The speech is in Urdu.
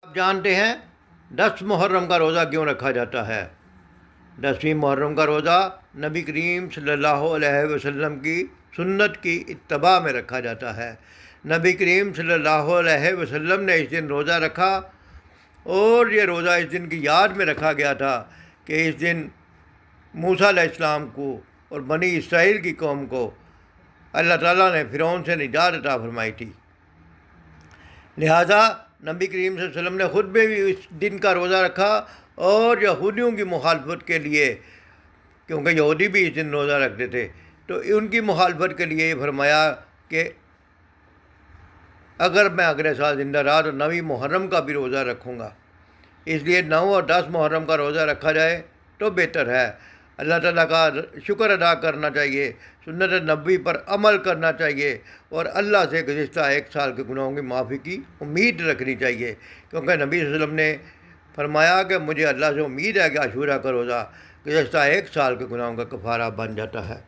آپ جانتے ہیں 10 محرم کا روزہ کیوں رکھا جاتا ہے؟ 10ویں محرم کا روزہ نبی کریم صلی اللہ علیہ وسلم کی سنت کی اتباع میں رکھا جاتا ہے۔ نبی کریم صلی اللہ علیہ وسلم نے اس دن روزہ رکھا، اور یہ روزہ اس دن کی یاد میں رکھا گیا تھا کہ اس دن موسیٰ علیہ السلام کو اور بنی اسرائیل کی قوم کو اللہ تعالیٰ نے فرعون سے نجات عطا فرمائی تھی۔ لہذا نبی کریم صلی اللہ علیہ وسلم نے خود بھی اس دن کا روزہ رکھا، اور یہودیوں کی مخالفت کے لیے، کیونکہ یہودی بھی اس دن روزہ رکھتے تھے، تو ان کی مخالفت کے لیے یہ فرمایا کہ اگر میں اگلے سال زندہ رہا تو 9 محرم کا بھی روزہ رکھوں گا۔ اس لیے 9 اور 10 محرم کا روزہ رکھا جائے تو بہتر ہے۔ اللہ تعالیٰ کا شکر ادا کرنا چاہیے، سنت نبوی پر عمل کرنا چاہیے، اور اللہ سے گزشتہ 1 سال کے گناہوں کی معافی کی امید رکھنی چاہیے، کیونکہ نبی صلی اللہ علیہ وسلم نے فرمایا کہ مجھے اللہ سے امید ہے کہ عاشورہ کا روزہ گزشتہ 1 سال کے گناہوں کا کفارہ بن جاتا ہے۔